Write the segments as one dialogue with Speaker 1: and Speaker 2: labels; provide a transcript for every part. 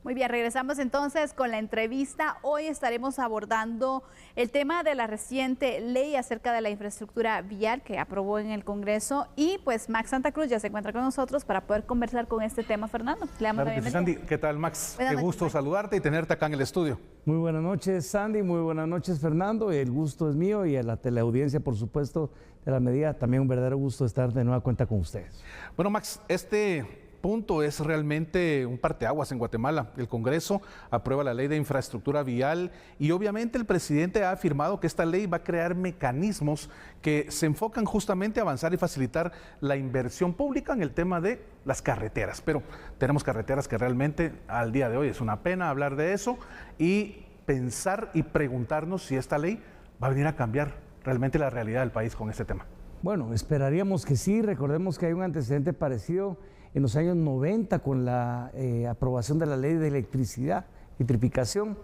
Speaker 1: Muy bien, regresamos entonces con la entrevista. Hoy estaremos abordando el tema de la reciente ley acerca de la infraestructura vial que aprobó en el Congreso, y pues Max Santa Cruz ya se encuentra con nosotros para poder conversar con este tema. Fernando, le damos la bienvenida.
Speaker 2: Sandy, ¿qué tal, Max? Qué gusto saludarte y tenerte acá en el estudio.
Speaker 3: Muy buenas noches, Sandy, muy buenas noches, Fernando. El gusto es mío y a la teleaudiencia, por supuesto, de La Medida, también un verdadero gusto estar de nueva cuenta con ustedes.
Speaker 2: Bueno, Max, este punto es realmente un parteaguas en Guatemala. El Congreso aprueba la ley de infraestructura vial y obviamente el presidente ha afirmado que esta ley va a crear mecanismos que se enfocan justamente a avanzar y facilitar la inversión pública en el tema de las carreteras. Pero tenemos carreteras que realmente al día de hoy es una pena hablar de eso y pensar y preguntarnos si esta ley va a venir a cambiar realmente la realidad del país con este tema.
Speaker 3: Bueno, esperaríamos que sí. Recordemos que hay un antecedente parecido en los años 90 con la aprobación de la ley de electrificación.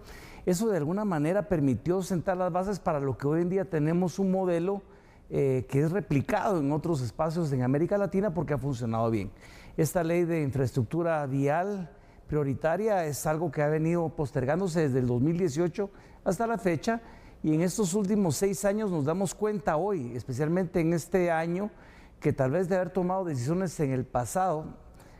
Speaker 3: Eso de alguna manera permitió sentar las bases para lo que hoy en día tenemos un modelo que es replicado en otros espacios en América Latina porque ha funcionado bien. Esta ley de infraestructura vial prioritaria es algo que ha venido postergándose desde el 2018 hasta la fecha, y en estos últimos 6 años nos damos cuenta hoy, especialmente en este año, que tal vez de haber tomado decisiones en el pasado,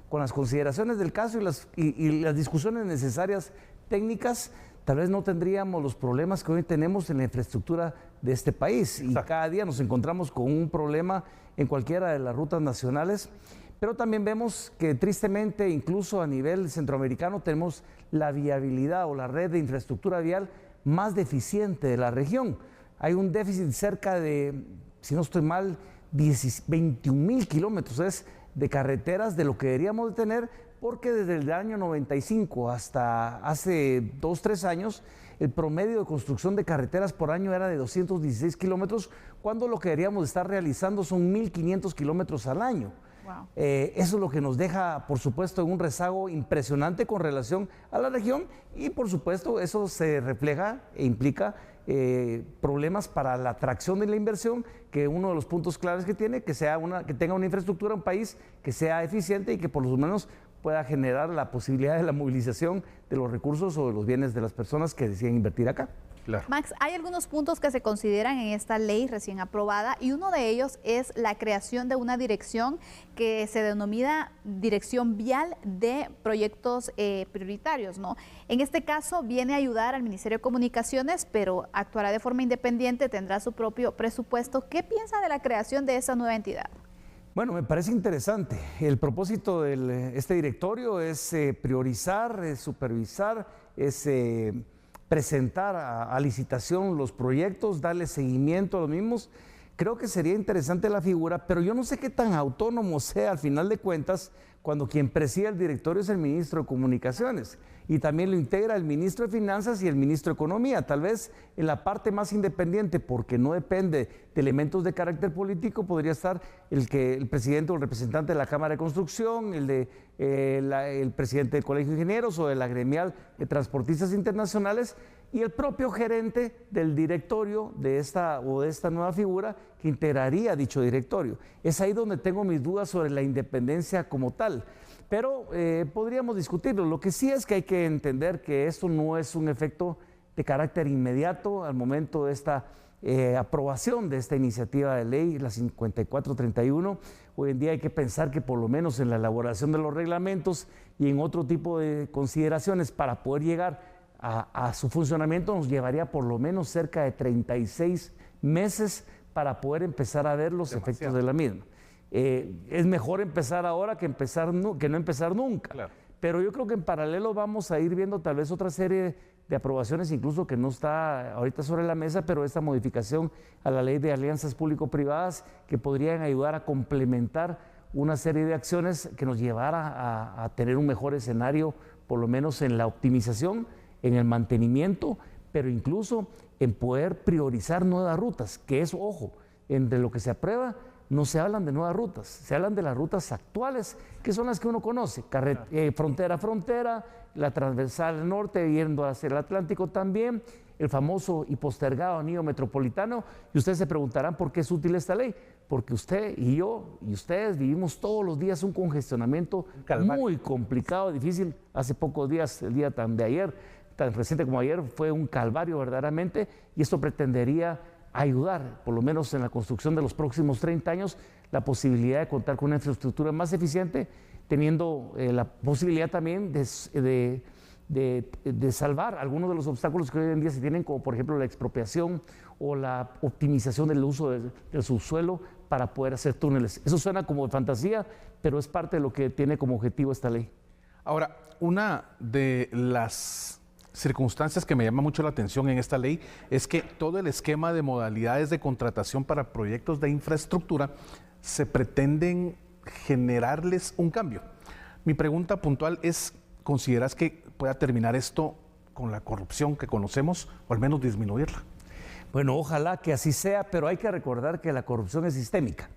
Speaker 3: con las consideraciones del caso y las discusiones necesarias técnicas, tal vez no tendríamos los problemas que hoy tenemos en la infraestructura de este país. Y cada día nos encontramos con un problema en cualquiera de las rutas nacionales, pero también vemos que tristemente, incluso a nivel centroamericano, tenemos la viabilidad o la red de infraestructura vial más deficiente de la región. Hay un déficit cerca de, si no estoy mal, 21,000 kilómetros de carreteras de lo que deberíamos de tener, porque desde el año 95 hasta hace 2-3 años el promedio de construcción de carreteras por año era de 216 kilómetros, cuando lo que deberíamos de estar realizando son 1,500 kilómetros al año. Wow. Eso es lo que nos deja, por supuesto, en un rezago impresionante con relación a la región, y por supuesto eso se refleja e implica problemas para la atracción de la inversión, que uno de los puntos claves que tiene, que tenga una infraestructura, un país que sea eficiente y que por lo menos pueda generar la posibilidad de la movilización de los recursos o de los bienes de las personas que deciden invertir acá.
Speaker 1: Claro. Max, hay algunos puntos que se consideran en esta ley recién aprobada, y uno de ellos es la creación de una dirección que se denomina Dirección Vial de Proyectos Prioritarios, ¿no? En este caso viene a ayudar al Ministerio de Comunicaciones, pero actuará de forma independiente, tendrá su propio presupuesto. ¿Qué piensa de la creación de esa nueva entidad?
Speaker 3: Bueno, me parece interesante. El propósito de este directorio es priorizar, supervisar, presentar a licitación los proyectos, darle seguimiento a los mismos. Creo que sería interesante la figura, pero yo no sé qué tan autónomo sea al final de cuentas cuando quien preside el directorio es el ministro de Comunicaciones y también lo integra el ministro de Finanzas y el ministro de Economía. Tal vez en la parte más independiente, porque no depende de elementos de carácter político, podría estar el presidente o el representante de la Cámara de Construcción, el presidente del Colegio de Ingenieros o de la gremial de transportistas internacionales, y el propio gerente del directorio de esta nueva figura que integraría dicho directorio. Es ahí donde tengo mis dudas sobre la independencia como tal, pero podríamos discutirlo. Lo que sí es que hay que entender que esto no es un efecto de carácter inmediato al momento de esta aprobación de esta iniciativa de ley, la 5431. Hoy en día hay que pensar que por lo menos en la elaboración de los reglamentos y en otro tipo de consideraciones para poder llegar a su funcionamiento nos llevaría por lo menos cerca de 36 meses para poder empezar a ver los efectos de la misma. Es mejor empezar ahora que no empezar nunca. Claro. Pero yo creo que en paralelo vamos a ir viendo tal vez otra serie de aprobaciones, incluso que no está ahorita sobre la mesa, pero esta modificación a la ley de alianzas público-privadas que podrían ayudar a complementar una serie de acciones que nos llevara a tener un mejor escenario, por lo menos en la optimización, en el mantenimiento, pero incluso en poder priorizar nuevas rutas, que es, ojo, entre lo que se aprueba no se hablan de nuevas rutas, se hablan de las rutas actuales, que son las que uno conoce, frontera a frontera, la transversal norte yendo hacia el Atlántico también, el famoso y postergado anillo metropolitano. Y ustedes se preguntarán por qué es útil esta ley. porque usted y yo y ustedes vivimos todos los días un congestionamiento muy complicado, difícil. Hace pocos días, el día de ayer, tan reciente como ayer, fue un calvario verdaderamente, y esto pretendería ayudar, por lo menos en la construcción de los próximos 30 años, la posibilidad de contar con una infraestructura más eficiente, teniendo la posibilidad también de salvar algunos de los obstáculos que hoy en día se tienen, como por ejemplo la expropiación o la optimización del uso del subsuelo para poder hacer túneles. Eso suena como de fantasía, pero es parte de lo que tiene como objetivo esta ley.
Speaker 2: Ahora, una de las circunstancias que me llama mucho la atención en esta ley es que todo el esquema de modalidades de contratación para proyectos de infraestructura se pretenden generarles un cambio. Mi pregunta puntual es, ¿consideras que pueda terminar esto con la corrupción que conocemos o al menos disminuirla?
Speaker 3: Bueno, ojalá que así sea, pero hay que recordar que la corrupción es sistémica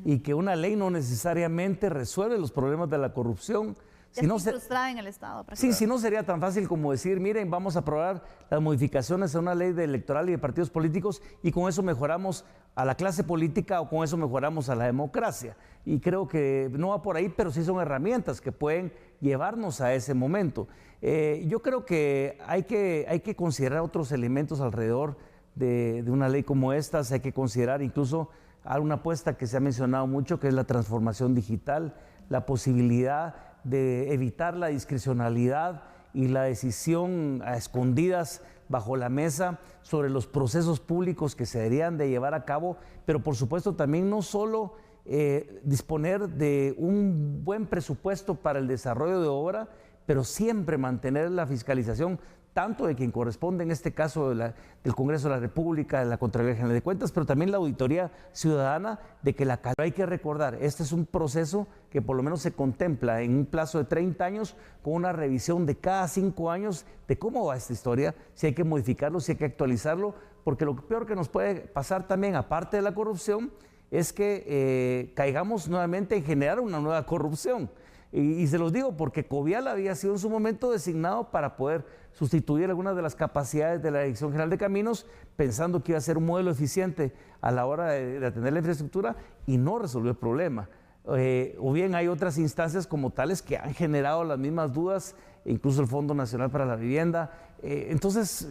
Speaker 3: y que una ley no necesariamente resuelve los problemas de la corrupción.
Speaker 1: Si no, frustrada en el Estado.
Speaker 3: Sí, si no sería tan fácil como decir, miren, vamos a aprobar las modificaciones a una ley electoral y de partidos políticos y con eso mejoramos a la clase política o con eso mejoramos a la democracia. Y creo que no va por ahí, pero sí son herramientas que pueden llevarnos a ese momento. Yo creo que hay que considerar otros elementos alrededor de una ley como esta. Hay que considerar incluso una apuesta que se ha mencionado mucho, que es la transformación digital, la posibilidad de evitar la discrecionalidad y la decisión a escondidas bajo la mesa sobre los procesos públicos que se deberían de llevar a cabo, pero por supuesto también no solo disponer de un buen presupuesto para el desarrollo de obra, pero siempre mantener la fiscalización tanto de quien corresponde, en este caso del Congreso de la República, de la Contraloría General de Cuentas, pero también la auditoría ciudadana, de que la calidad. Hay que recordar, este es un proceso que por lo menos se contempla en un plazo de 30 años, con una revisión de cada 5 años de cómo va esta historia, si hay que modificarlo, si hay que actualizarlo, porque lo peor que nos puede pasar también, aparte de la corrupción, es que caigamos nuevamente en generar una nueva corrupción. Y se los digo porque Covial había sido en su momento designado para poder sustituir algunas de las capacidades de la Dirección General de Caminos, pensando que iba a ser un modelo eficiente a la hora de atender la infraestructura, y no resolvió el problema. O bien hay otras instancias como tales que han generado las mismas dudas, incluso el Fondo Nacional para la Vivienda. Entonces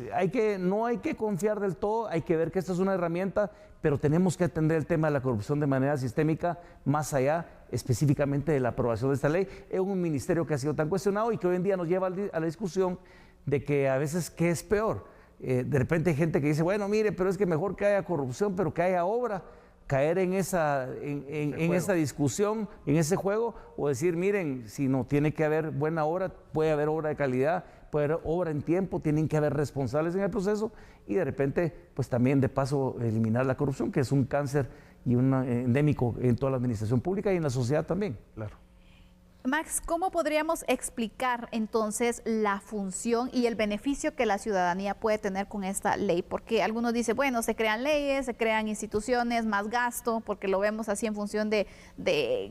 Speaker 3: no hay que confiar del todo, hay que ver que esta es una herramienta, pero tenemos que atender el tema de la corrupción de manera sistémica, más allá específicamente de la aprobación de esta ley. Es un ministerio que ha sido tan cuestionado y que hoy en día nos lleva a la discusión de que a veces, ¿qué es peor? De repente hay gente que dice, bueno, mire, pero es que mejor que haya corrupción, pero que haya obra. Caer en esa discusión, en ese juego, o decir, miren, si no tiene que haber buena obra, puede haber obra de calidad, puede haber obra en tiempo, tienen que haber responsables en el proceso, y de repente, pues también de paso eliminar la corrupción, que es un cáncer y un endémico en toda la administración pública y en la sociedad también.
Speaker 2: Claro.
Speaker 1: Max, ¿cómo podríamos explicar entonces la función y el beneficio que la ciudadanía puede tener con esta ley? Porque algunos dicen, bueno, se crean leyes, se crean instituciones, más gasto, porque lo vemos así en función de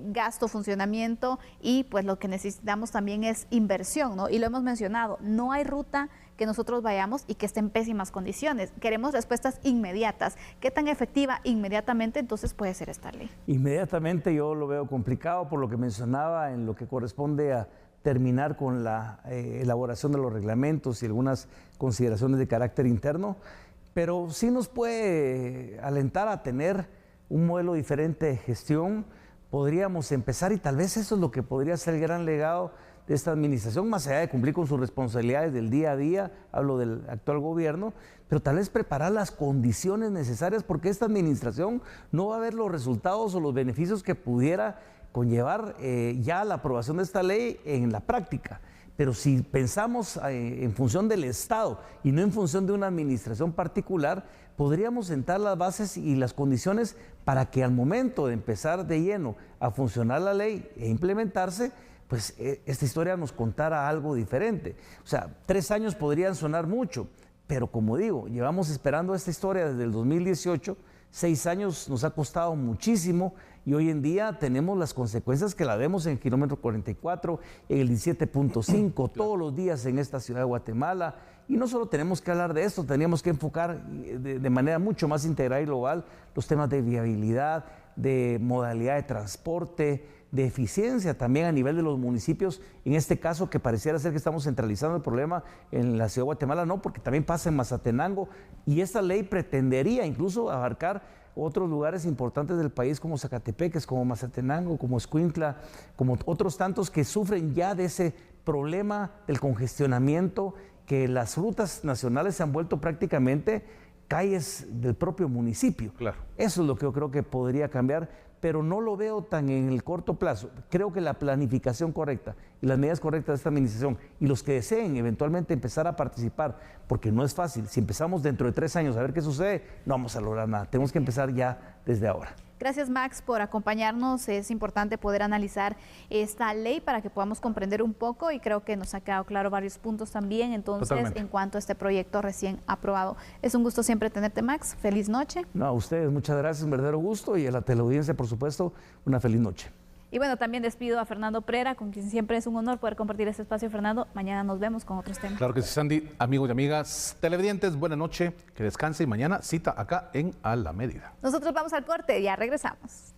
Speaker 1: gasto, funcionamiento, y pues lo que necesitamos también es inversión, ¿no? Y lo hemos mencionado, no hay ruta que nosotros vayamos y que esté en pésimas condiciones. Queremos respuestas inmediatas. ¿Qué tan efectiva inmediatamente entonces puede ser esta ley?
Speaker 3: Inmediatamente yo lo veo complicado por lo que mencionaba en lo que corresponde a terminar con la elaboración de los reglamentos y algunas consideraciones de carácter interno, pero sí nos puede alentar a tener un modelo diferente de gestión. Podríamos empezar, y tal vez eso es lo que podría ser el gran legado de esta administración, más allá de cumplir con sus responsabilidades del día a día, hablo del actual gobierno, pero tal vez preparar las condiciones necesarias, porque esta administración no va a ver los resultados o los beneficios que pudiera conllevar ya la aprobación de esta ley en la práctica. Pero si pensamos en función del Estado y no en función de una administración particular, podríamos sentar las bases y las condiciones para que al momento de empezar de lleno a funcionar la ley e implementarse, pues esta historia nos contara algo diferente. O sea, 3 años podrían sonar mucho, pero como digo, llevamos esperando esta historia desde el 2018, 6 años nos ha costado muchísimo, y hoy en día tenemos las consecuencias que la vemos en el kilómetro 44, en el 17.5, todos los días en esta ciudad de Guatemala. Y no solo tenemos que hablar de esto, teníamos que enfocar de manera mucho más integral y global los temas de viabilidad, de modalidad de transporte, de eficiencia también a nivel de los municipios, en este caso que pareciera ser que estamos centralizando el problema en la ciudad de Guatemala, no, porque también pasa en Mazatenango, y esta ley pretendería incluso abarcar otros lugares importantes del país como Zacatepeques, como Mazatenango, como Escuintla, como otros tantos que sufren ya de ese problema del congestionamiento, que las rutas nacionales se han vuelto prácticamente calles del propio municipio.
Speaker 2: Claro.
Speaker 3: Eso es lo que yo creo que podría cambiar, pero no lo veo tan en el corto plazo. Creo que la planificación correcta y las medidas correctas de esta administración y los que deseen eventualmente empezar a participar, porque no es fácil, si empezamos dentro de 3 años a ver qué sucede, no vamos a lograr nada. Tenemos que empezar ya desde ahora.
Speaker 1: Gracias, Max, por acompañarnos. Es importante poder analizar esta ley para que podamos comprender un poco, y creo que nos ha quedado claro varios puntos también. Entonces,
Speaker 2: Totalmente.
Speaker 1: En cuanto a este proyecto recién aprobado, es un gusto siempre tenerte, Max. Feliz noche.
Speaker 3: No, a ustedes muchas gracias, un verdadero gusto, y a la teleaudiencia, por supuesto, una feliz noche.
Speaker 1: Y bueno, también despido a Fernando Prera, con quien siempre es un honor poder compartir este espacio. Fernando, mañana nos vemos con otros temas.
Speaker 2: Claro que sí, Sandy. Amigos y amigas televidentes, buena noche, que descanse, y mañana cita acá en A la Medida.
Speaker 1: Nosotros vamos al corte, ya regresamos.